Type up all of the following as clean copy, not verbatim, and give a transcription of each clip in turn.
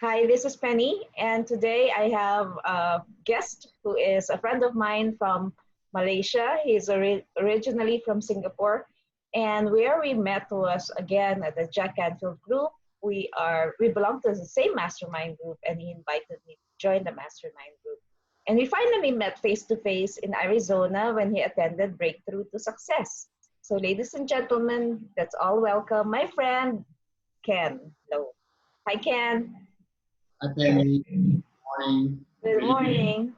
Hi, this is Penny, and today I have a guest who is a friend of mine from Malaysia. He's originally from Singapore, and where we met was again at the Jack Canfield group. We belong to the same mastermind group, and he invited me to join the mastermind group. And we finally met face to face in Arizona when he attended Breakthrough to Success. So, ladies and gentlemen, that's all welcome my friend Ken Low. Hi, Ken. Hi, Penny. Morning. Good Good evening. morning,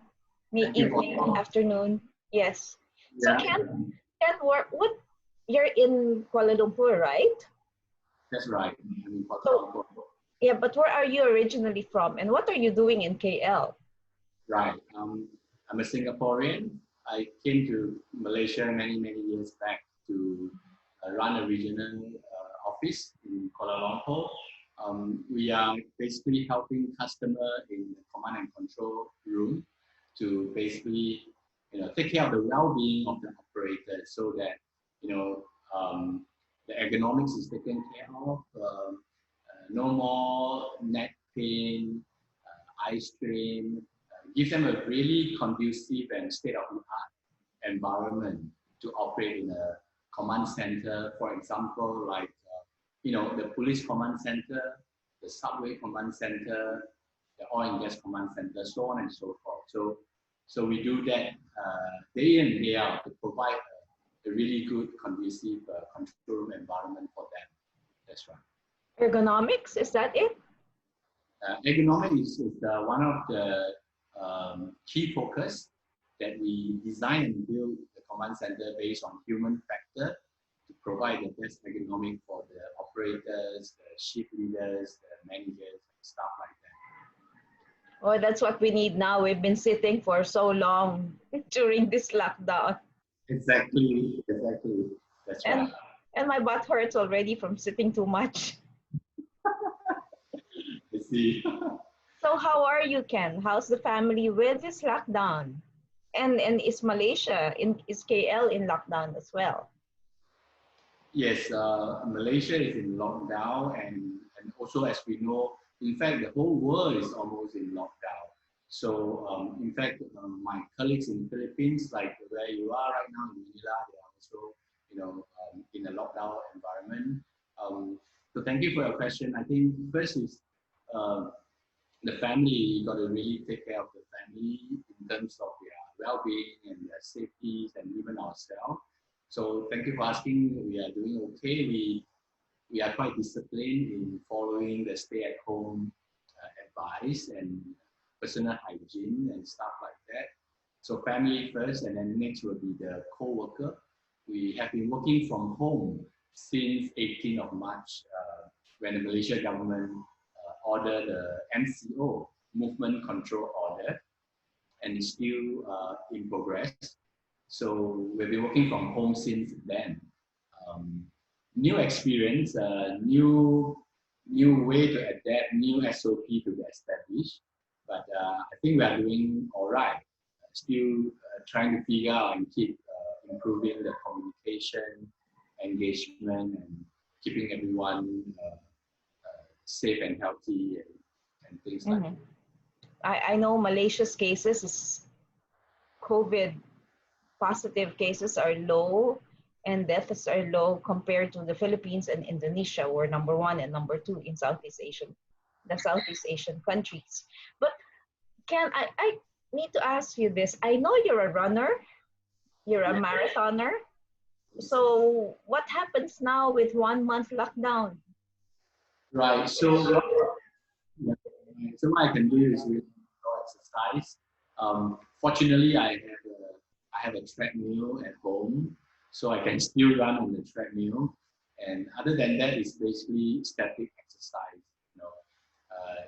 Thank you evening, for afternoon. Yes. So yeah, Ken, what you're in Kuala Lumpur, right? that's right. I mean, for So yeah, but where are you originally from, and what are you doing in KL? right. I'm a Singaporean. I came to Malaysia many years back to run a regional office in Kuala Lumpur. We are basically helping customer in the command and control room to basically take care of the well-being of the operator so that um, the ergonomics is taken care of. No more neck pain, eye strain. Give them a really conducive and state-of-the-art environment to operate in a command center. For example, like the police command center, the subway command center, the oil and gas command center, so on and so forth. So we do that day in day out to provide a really good, conducive control room environment for them. That's right. Ergonomics, is that it? Ergonomics is one of the key focus that we design and build the command center based on human factor to provide the best ergonomic for the operators, the shift leaders, the managers, and stuff like that. Oh, that's what we need now. We've been sitting for so long during this lockdown, Exactly. That's and right. and my butt hurts already from sitting too much. I see. So how are you, Ken? How's the family with this lockdown? And is Malaysia is KL in lockdown as well? Yes, Malaysia is in lockdown, and also as we know, in fact, the whole world is almost in lockdown. So, in fact, my colleagues in the Philippines, like where you are right now in Manila, they are also, in a lockdown environment. So, thank you for your question. I think first is uh, the family. You got to really take care of the family in terms of their well-being and their safety, and even ourselves. So thank you for asking. We are doing okay. We are quite disciplined in following the stay-at-home advice and personal hygiene and stuff like that. So family first, and then next will be the co-worker. We have been working from home since 18th of March when the Malaysia government ordered the MCO, Movement Control Order, and it's still in progress. So we've been working from home since then. New experience, new way to adapt, new SOP to be established. But I think we are doing all right. Still trying to figure out and keep improving the communication, engagement, and keeping everyone safe and healthy and things like that. I know Malaysia's cases is COVID positive cases are low and deaths are low compared to the Philippines and Indonesia, were number one and number two in the Southeast Asian countries. But I need to ask you this. I know you're a runner, you're a marathoner. So what happens now with 1 month lockdown? Right. So what I can do is really exercise. Fortunately, I have a treadmill at home, so I can still run on the treadmill. And other than that, it's basically static exercise.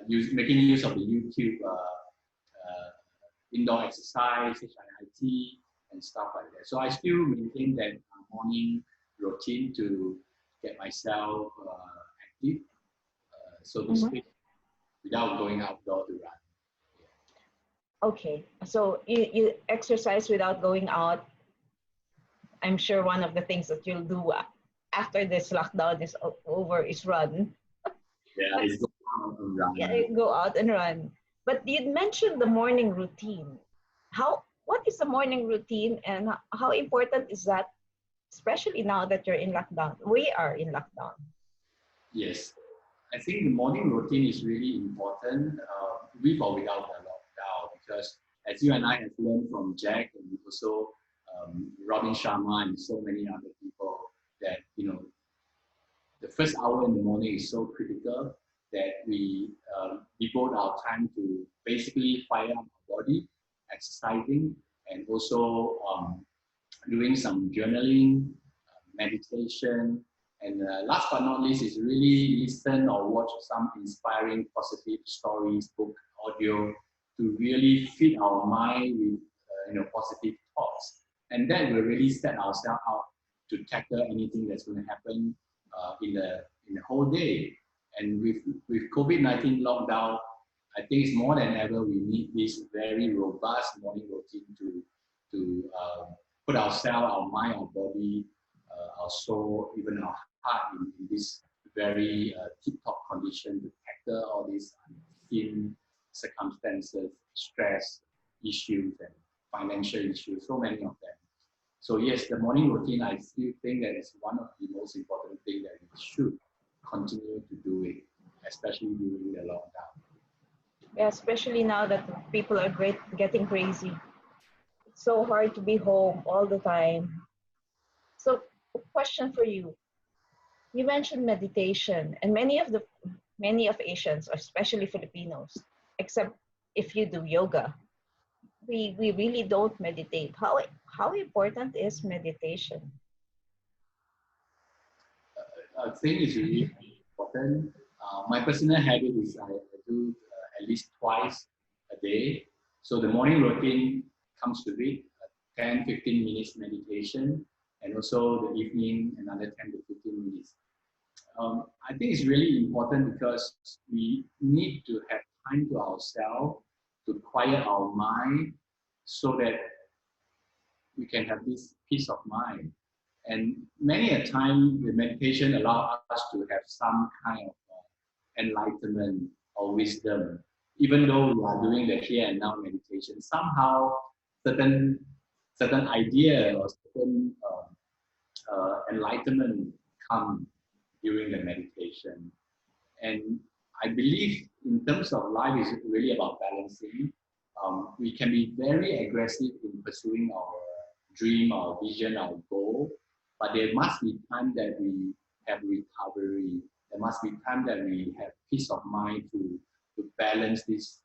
Making use of the YouTube indoor exercise, HIIT, and stuff like that. So I still maintain that morning routine to get myself active, so to speak, without going outdoor to run. Okay, so you exercise without going out. I'm sure one of the things that you'll do after this lockdown is over is run. Yeah, it's going Yeah, run. go out and run. But you mentioned the morning routine. What is the morning routine, and how important is that, especially now that you're in lockdown? We are in lockdown. Yes, I think the morning routine is really important with or without the lockdown because as you and I have learned from Jack and also Robin Sharma and so many other people that, the first hour in the morning is so critical that we devote our time to basically fire up our body, exercising, and also doing some journaling, meditation, and last but not least is really listen or watch some inspiring positive stories, book, audio to really feed our mind with positive thoughts, and that will really set ourselves out to tackle anything that's going to happen in the whole day. And with COVID-19 lockdown, I think it's more than ever we need this very robust morning routine to put ourselves, our mind, our body, our soul, even our heart in this very tip-top condition to tackle all these unforeseen circumstances, stress issues, and financial issues, so many of them. So yes, the morning routine, I still think that is one of the most important things that we should continue to do it, especially during the lockdown. Yeah, especially now that people are getting crazy. It's so hard to be home all the time. So, a question for you. You mentioned meditation, and many of Asians, especially Filipinos, except if you do yoga, we really don't meditate. How important is meditation? I think it's really important. My personal habit is I do at least twice a day. So the morning routine comes to it, 10, 15 minutes meditation, and also the evening, another 10 to 15 minutes. I think it's really important because we need to have time to ourselves to quiet our mind so that we can have this peace of mind. And many a time, the meditation allows us to have some kind of enlightenment or wisdom. Even though we are doing the here and now meditation, somehow certain certain idea or certain enlightenment come during the meditation. And I believe in terms of life is really about balancing. We can be very aggressive in pursuing our dream, our vision, our goal, but there must be time that we have recovery. There must be time that we have peace of mind to balance this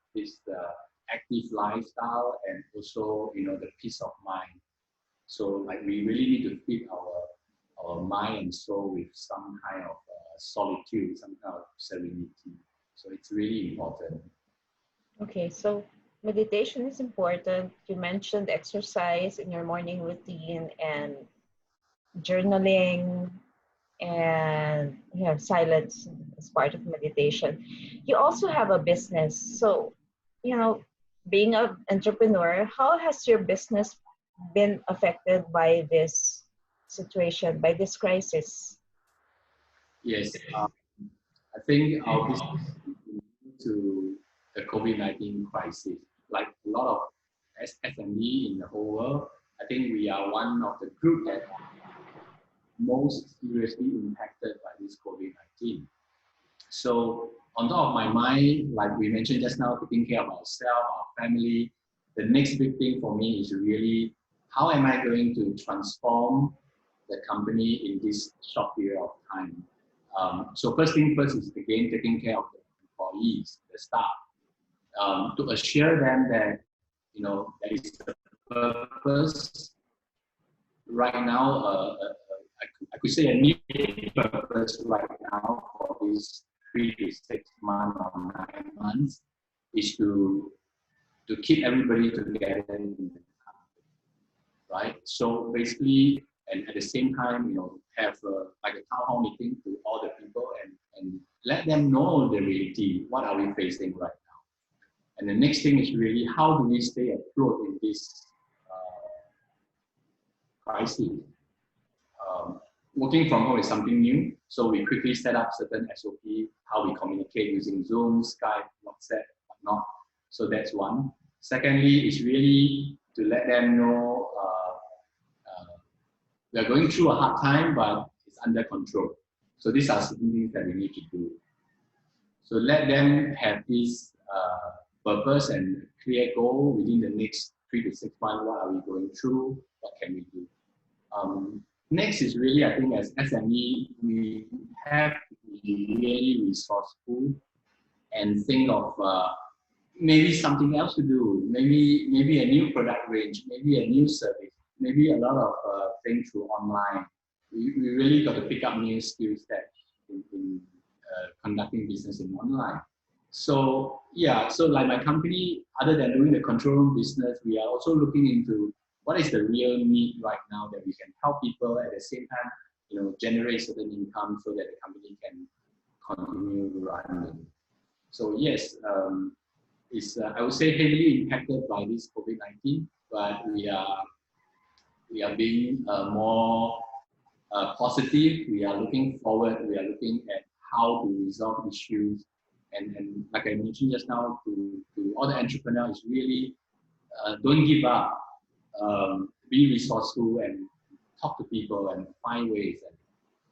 active lifestyle and also the peace of mind. So like we really need to feed our mind and soul with some kind of solitude, some kind of serenity. So it's really important. Okay, so meditation is important. You mentioned exercise in your morning routine and journaling, and you have silence as part of meditation. You also have a business. So, you know, being an entrepreneur, how has your business been affected by this situation, by this crisis? Yes, I think our business to the COVID-19 crisis, like a lot of SME in the whole world, I think we are one of the group that most seriously impacted by this COVID-19. So on top of my mind, like we mentioned just now, taking care of ourselves, our family, the next big thing for me is really how am I going to transform the company in this short period of time. So first thing first is again taking care of the employees, the staff, to assure them that there is a purpose right now. I could say a new purpose right now for this 3 to 6 months or 9 months is to keep everybody together in the company, right? So basically, and at the same time, have like a town hall meeting to all the people and let them know the reality. What are we facing right now? And the next thing is really how do we stay afloat in this crisis? working from home is something new, so we quickly set up certain SOP, how we communicate using Zoom, Skype, WhatsApp, whatnot. So that's one. Secondly, is really to let them know we are going through a hard time, but it's under control. So these are certain things that we need to do. So let them have this purpose and clear goal within the next 3 to 6 months. What are we going through? What can we do? Next is really, I think, as SME, we have to be really resourceful and think of maybe something else to do, maybe a new product range, maybe a new service, maybe a lot of things through online. We really got to pick up new skill sets in conducting business in online. So yeah, so like my company, other than doing the control room business, we are also looking into what is the real need right now that we can help people at the same time, generate certain income so that the company can continue running. So yes, it's I would say heavily impacted by this COVID-19, but we are being more positive. We are looking forward. We are looking at how to resolve issues. And like I mentioned just now, to all the entrepreneurs, is really don't give up. Be resourceful and talk to people and find ways and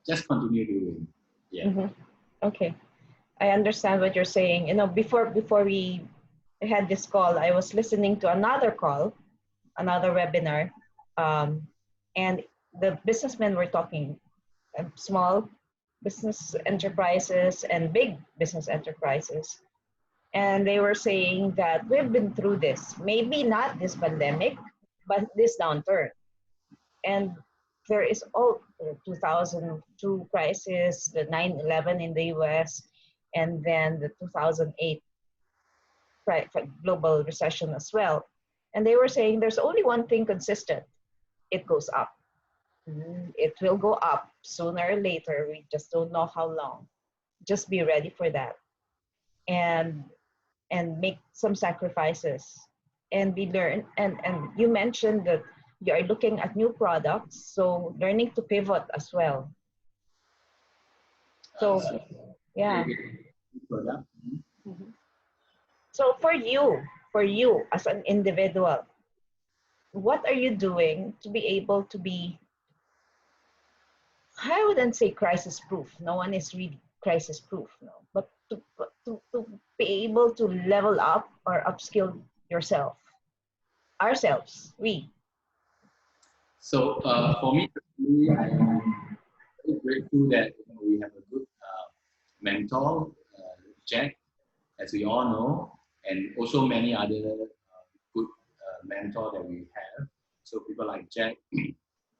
just continue doing. Yeah. Mm-hmm. Okay, I understand what you're saying. Before we had this call, I was listening to another webinar, and the businessmen were talking, small business enterprises and big business enterprises. And they were saying that we've been through this, maybe not this pandemic, but this downturn. And there is the 2002 crisis, the 9/11 in the US, and then the 2008 global recession as well. And they were saying there's only one thing consistent: it goes up. It will go up sooner or later. We just don't know how long. Just be ready for that, and make some sacrifices, and and you mentioned that you are looking at new products, so learning to pivot as well. So yeah. Mm-hmm. So for you as an individual, what are you doing to be able to be, I wouldn't say crisis proof. No one is really crisis proof, no. But to be able to level up or upskill yourself, ourselves, we. So for me, I am very grateful that we have a good mentor, Jack, as we all know, and also many other good mentor that we have. So people like Jack,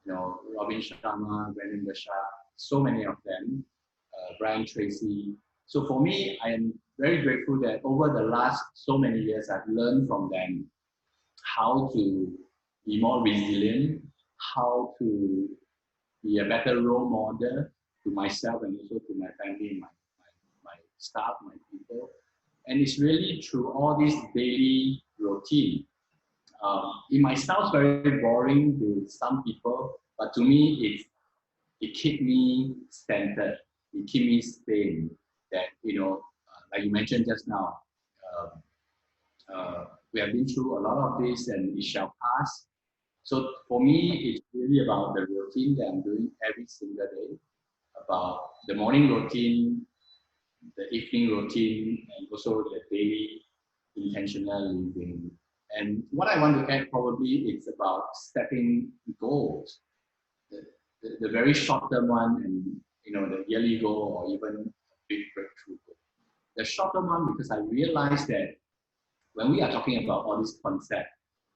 Robin Sharma, Brandon Bashar, so many of them, Brian Tracy. So for me, I am very grateful that over the last so many years, I've learned from them how to be more resilient, how to be a better role model to myself and also to my family, my staff, my people. And it's really through all this daily routine. It might sound very boring to some people, but to me, it keeps me centered. It keeps me sane. That, like you mentioned just now, we have been through a lot of this and it shall pass. So for me, it's really about the routine that I'm doing every single day, about the morning routine, the evening routine, and also the daily intentional living. And what I want to add probably is about setting goals, the very short-term one, and the yearly goal or even a big breakthrough goal. The short-term one, because I realized that when we are talking about all these concepts,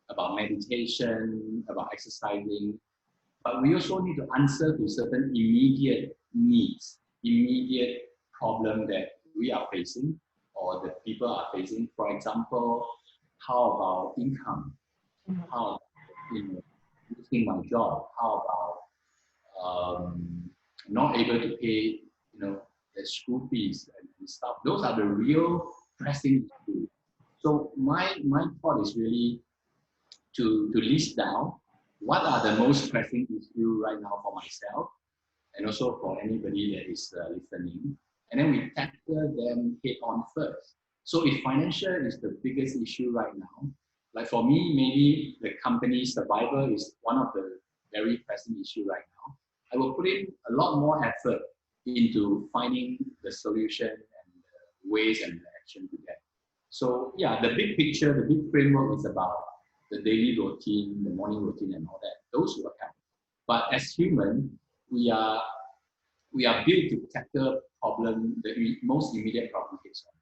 about meditation, about exercising, but we also need to answer to certain immediate needs, immediate problem that we are facing or that people are facing. For example, how about income? How losing my job? How about not able to pay the school fees and stuff? Those are the real pressing issues. So my thought is really to list down what are the most pressing issues right now for myself, and also for anybody that is listening. And then we tackle them head on first. So if financial is the biggest issue right now, like for me, maybe the company survival is one of the very pressing issue right now. I will put in a lot more effort into finding the solution and the ways and the action to that. So yeah, the big picture, the big framework is about the daily routine, the morning routine and all that. Those will help. But as human, we are built to tackle problem, the most immediate problem heads on.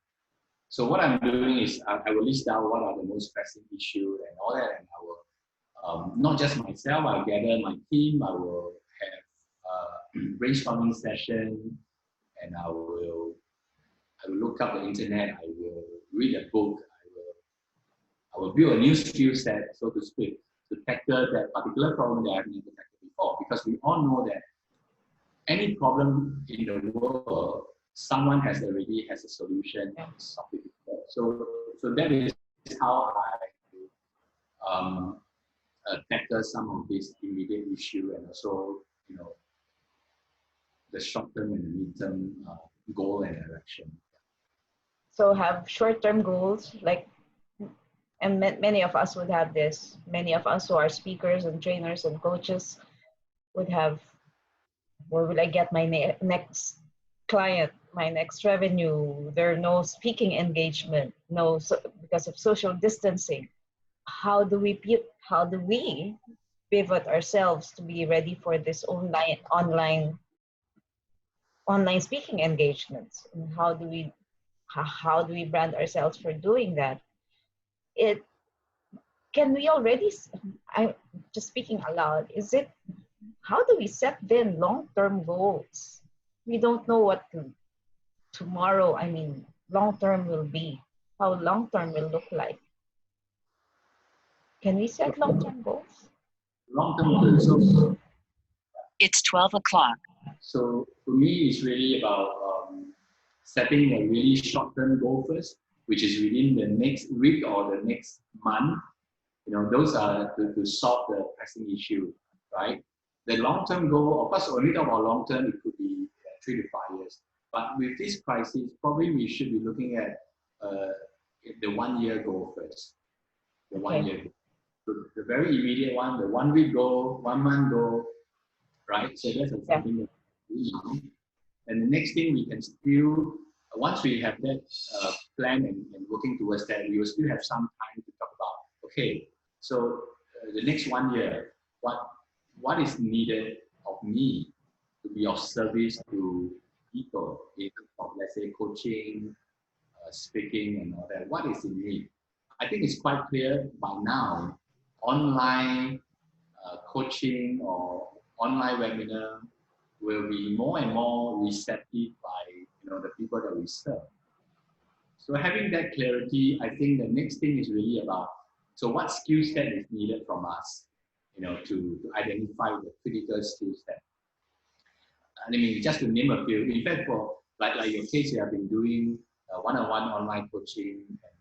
So what I'm doing is I will list down what are the most pressing issues and all that, and I will not just myself, I'll gather my team, I will have brainstorming session, and I will look up the internet, I will read a book, I will build a new skill set, so to speak, to tackle that particular problem that I've never tackled before. Because we all know that any problem in the world, someone already has a solution and solved it before. So that is how I tackle some of these immediate issue, and also, you know, the short-term and the mid-term goal and direction. So have short-term goals, like, and many of us would have this. Many of us who are speakers and trainers and coaches would have, where will I get my next client, my next revenue? There are no speaking engagement, because of social distancing. How do we pivot ourselves to be ready for this online speaking engagements? And how do we brand ourselves for doing that? Can we already, I'm just speaking aloud, how do we set then long-term goals? We don't know what tomorrow, long-term will be, how long-term will look like. Can we set long-term goals? Long-term goals. It's 12 o'clock. So for me, it's really about setting a really short-term goal first, which is within the next week or the next month. You know, those are to solve the pressing issue, right? The long-term goal, of course, when we talk about long-term, it could be 3 to 5 years. But with this crisis, probably we should be looking at the 1 year goal first. The 1 year goal. So the very immediate one, the 1 week goal, 1 month goal, right? So that's something that we do. And the next thing we can still, once we have that plan and working towards that, we will still have some time to talk about, okay, so the next 1 year, what is needed of me to be of service to people in terms of, let's say, coaching, speaking and all that, what is in need? I think it's quite clear by now, online coaching or online webinar will be more and more receptive by the people that we serve. So having that clarity, I think the next thing is really about, so what skill set is needed from us, to identify the critical skill set. I mean, just to name a few, in fact, for like your case, you have been doing one-on-one online coaching and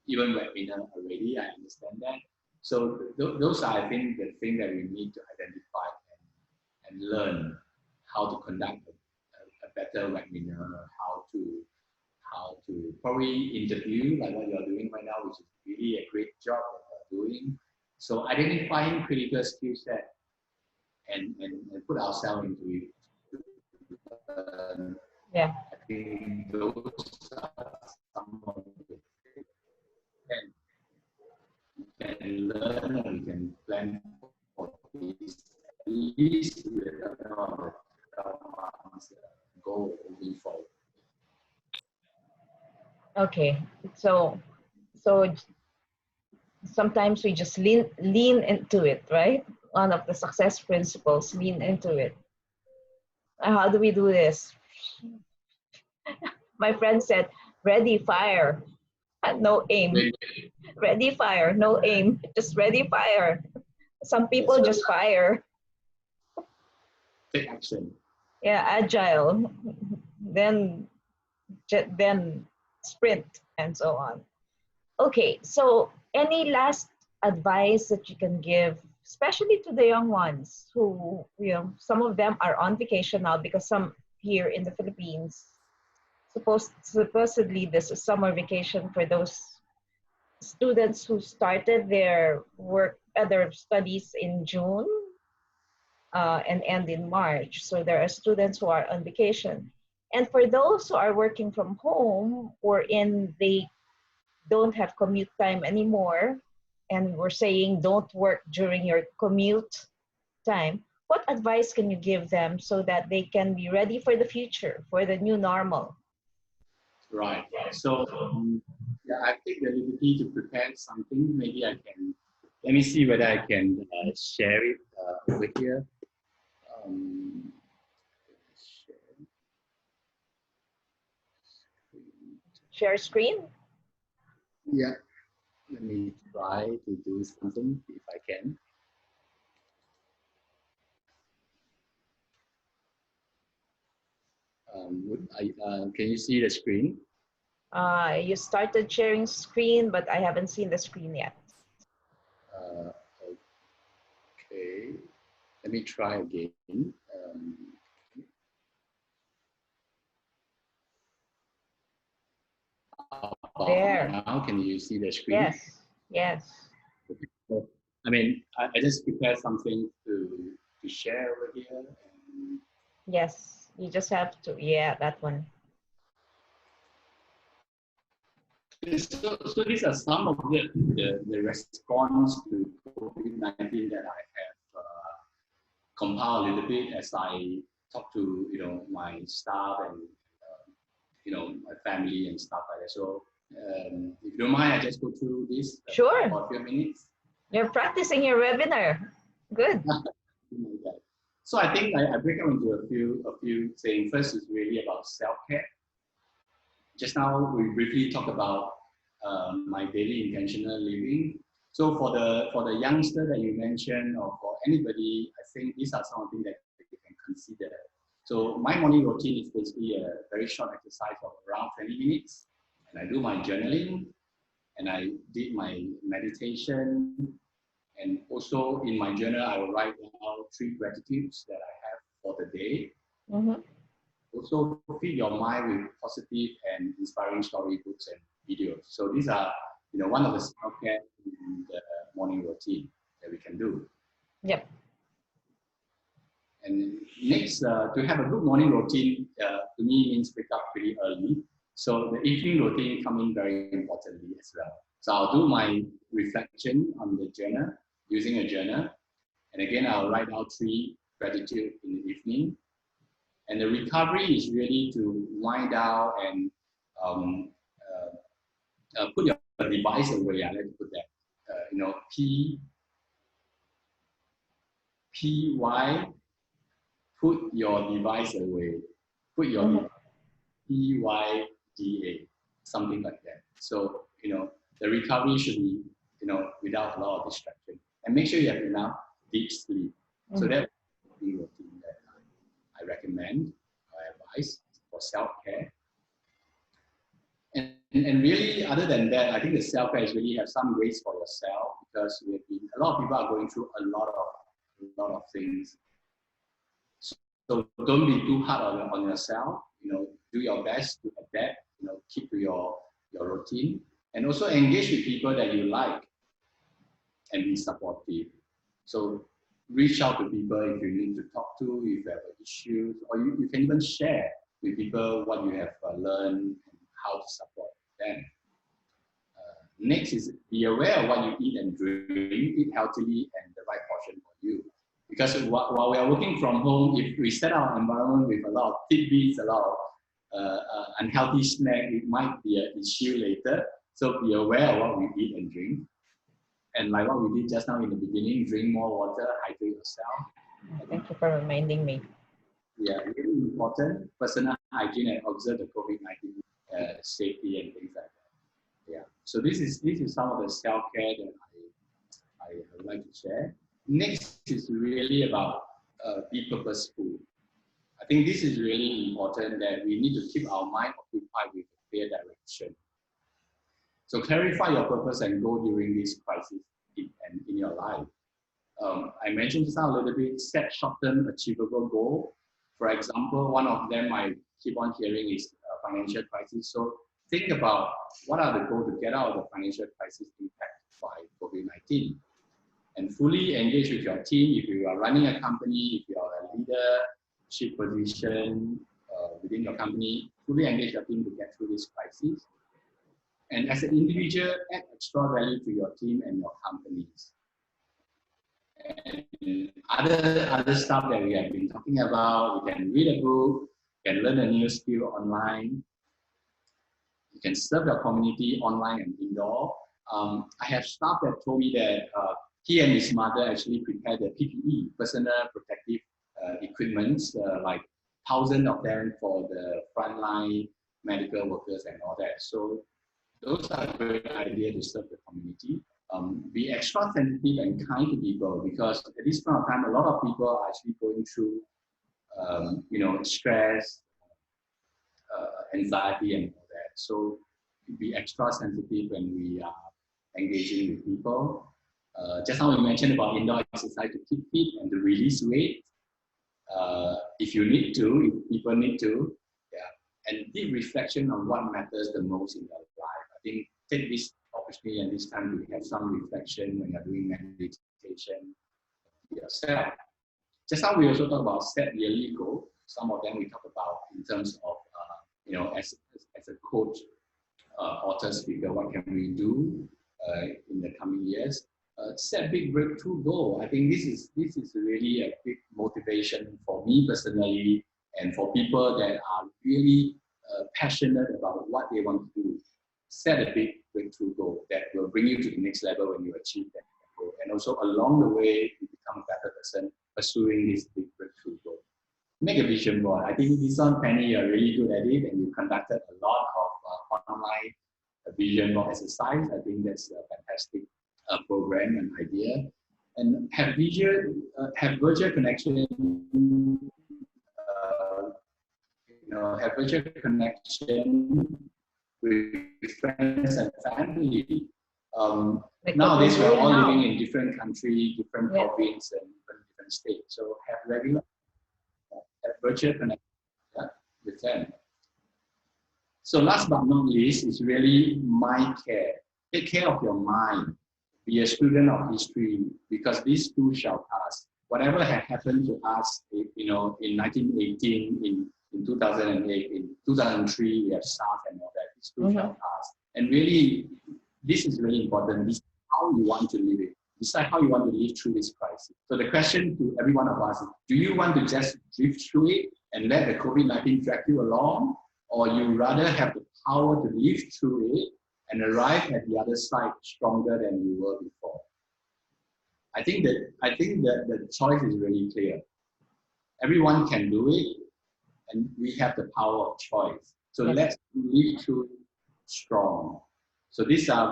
even webinar already, I understand that. So those are, I think, the thing that we need to identify and learn how to conduct a better webinar, how to probably interview like what you're doing right now, which is really a great job that you're doing. So identifying critical skill set and put ourselves into it. Yeah. I think those are some of the things you can learn and you can plan for this. At least with a goal moving forward. Okay, so sometimes we just lean into it, right? One of the success principles, lean into it. How do we do this? My friend said, ready, fire, no aim. Ready, fire, no aim, just ready, fire. Some people just fire. Take action. Yeah, agile, then sprint, and so on. Okay, so any last advice that you can give especially to the young ones who, some of them are on vacation now because some here in the Philippines, supposedly this is summer vacation for those students who started their their studies in June and end in March. So there are students who are on vacation. And for those who are working from home or they don't have commute time anymore, and we're saying don't work during your commute time, what advice can you give them so that they can be ready for the future, for the new normal? Right. So yeah, I take the liberty to prepare something. Maybe I can. Let me see whether I can share it over here. Um, Share screen? yeah. Let me try to do something if I can. Can you see the screen? You started sharing screen, but I haven't seen the screen yet. Okay. Let me try again. There. Now, can you see the screen? Yes. Yes. So, I mean, I just prepared something to share over here. And Yes. You just have to. Yeah, that one. so these are some of the response to COVID-19 that I have compiled a little bit as I talk to my staff and my family and stuff like that. So if you don't mind, I just go through this Sure. for a few minutes. You're practicing your webinar. Good. So I think I break down into a few things. First is really about self-care. Just now we briefly talked about my daily intentional living. So for the youngster that you mentioned, or for anybody, I think these are some of the things that you can consider. So my morning routine is basically a very short exercise of around 20 minutes, and I do my journaling, and I did my meditation, and also in my journal I will write down 3 gratitudes that I have for the day. Mm-hmm. Also feed your mind with positive and inspiring storybooks and videos. So these are one of the self-care in the morning routine that we can do. Yep. And next, to have a good morning routine, to me means wake up pretty early. So the evening routine comes in very importantly as well. So I'll do my reflection on the journal, using a journal. And again, I'll write out 3 gratitude in the evening. And the recovery is really to wind down and put your device away. I like to put that. PY, put your device away. Put your PYDA, something like that. So, the recovery should be, without a lot of distraction. And make sure you have enough deep sleep. So that's the routine that I recommend or advise for self-care. And really, other than that, I think the self-care is really have some grace for yourself, because a lot of people are going through a lot of things. So don't be too hard on yourself. Do your best to adapt. Keep to your routine, and also engage with people that you like, and be supportive. So reach out to people if you need to talk to, if you have issues, or you can even share with people what you have learned and how to support them. Next is be aware of what you eat and drink. Eat healthily and the right portion for you. Because while we are working from home, if we set our environment with a lot of tidbits, a lot of unhealthy snack, it might be an issue later. So be aware of what we eat and drink. And like what we did just now in the beginning, drink more water, hydrate yourself. Thank you for reminding me. Yeah, really important. Personal hygiene and observe the COVID-19 safety and things like that. Yeah. So this is some of the self-care that I would like to share. Next is really about be purposeful. I think this is really important, that we need to keep our mind occupied with a clear direction. So clarify your purpose and goal during this crisis in your life. I mentioned just now a little bit, set short-term achievable goal. For example, one of them I keep on hearing is financial crisis. So think about what are the goals to get out of the financial crisis impact by COVID-19, and fully engage with your team. If you are running a company, if you are a leadership position within your company, fully engage your team to get through this crisis. And as an individual, add extra value to your team and your companies. And other stuff that we have been talking about, you can read a book, you can learn a new skill online, you can serve your community online and indoor. I have staff that told me that he and his mother actually prepared the PPE, personal protective equipment, like thousands of them for the frontline medical workers and all that. So those are a great idea to serve the community. Be extra sensitive and kind to people, because at this point of time, a lot of people are actually going through, stress, anxiety, and all that. So be extra sensitive when we are engaging with people. Just how we mentioned about indoor exercise to keep fit and to release weight, if you need to, if people need to, and deep reflection on what matters the most in their life. I think take this opportunity and this time to have some reflection when you're doing meditation yourself. Just how we also talk about set yearly goal. Some of them we talk about in terms of, as a coach, author, speaker, what can we do in the coming years? Set big breakthrough goal. I think this is really a big motivation for me personally, and for people that are really passionate about what they want to do. Set a big breakthrough goal that will bring you to the next level when you achieve that goal. And also along the way, you become a better person pursuing this big breakthrough goal. Make a vision board. I think this one, Penny, you're really good at it, and you conducted a lot of online vision board exercise. I think that's a fantastic program and idea. And have virtual connection. Have virtual connection with friends and family. Nowadays, we're all living in different countries, different provinces, and different states. So have regular, have virtual connection with them. So last but not least is really mind care. Take care of your mind. Be a student of history, because these too shall pass. Whatever had happened to us, in 1918, in 2008, in 2003, we have SARS and all that. These too shall pass. And really, this is really important. This is how you want to live it. Decide how you want to live through this crisis. So the question to every one of us is, do you want to just drift through it and let the COVID-19 drag you along? Or you rather have the power to live through it and arrive at the other side stronger than you were before? I think that the choice is really clear. Everyone can do it, and we have the power of choice. So let's live through strong. So these are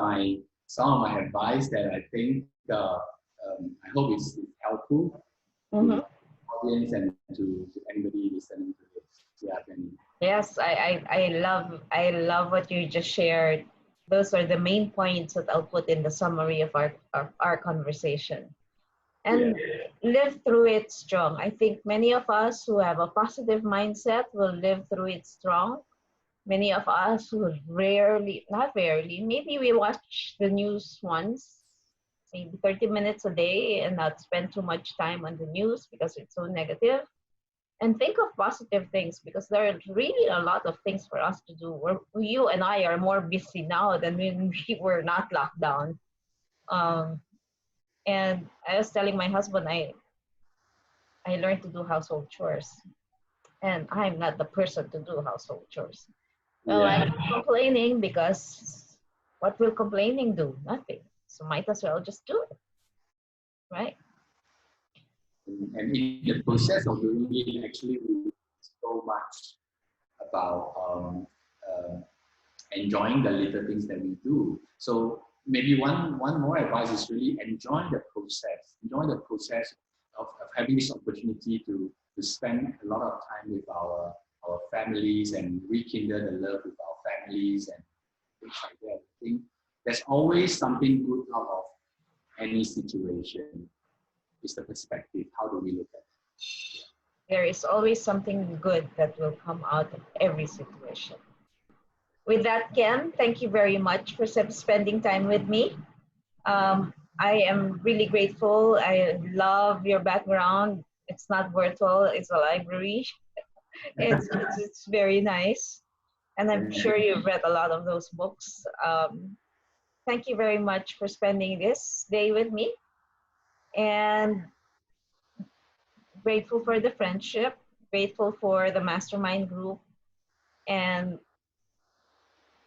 some of my advice that I think I hope it's helpful to the audience and to anybody listening to this. Yeah, Penny. Yes, I love what you just shared. Those are the main points that I'll put in the summary of our conversation. And live through it strong. I think many of us who have a positive mindset will live through it strong. Many of us who not rarely, maybe we watch the news once, maybe 30 minutes a day, and not spend too much time on the news because it's so negative. And think of positive things, because there are really a lot of things for us to do. You and I are more busy now than when we were not locked down. And I was telling my husband, I learned to do household chores, and I'm not the person to do household chores. Well, I'm complaining, because what will complaining do? Nothing. So might as well just do it, right? And in the process of doing it, actually, we learn so much about enjoying the little things that we do. So maybe one more advice is really enjoy the process. Enjoy the process of having this opportunity to spend a lot of time with our families and rekindle the love with our families and things like that. I think there's always something good out of any situation. it's the perspective. How do we look at it? There is always something good that will come out of every situation. With that, Ken, thank you very much for spending time with me. I am really grateful. I love your background. It's not virtual, it's a library. It's very nice. And I'm sure you've read a lot of those books. Thank you very much for spending this day with me. And grateful for the friendship, grateful for the mastermind group. And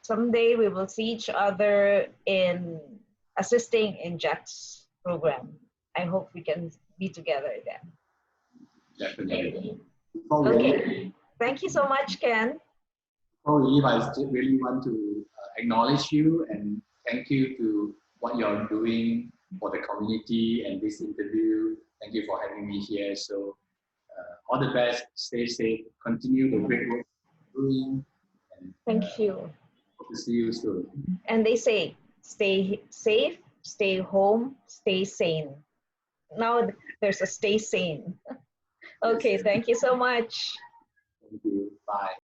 someday we will see each other in assisting in Jack's program. I hope we can be together then. Definitely. Okay. Thank you so much, Ken. Before we leave, I really want to acknowledge you and thank you to what you're doing for the community and this interview. Thank you for having me here. So all the best, stay safe, continue the great work you're doing. And, Thank you. hope to see you soon. And they say, stay safe, stay home, stay sane. Now there's a stay sane. Okay, Yes. thank you so much. Thank you. Bye.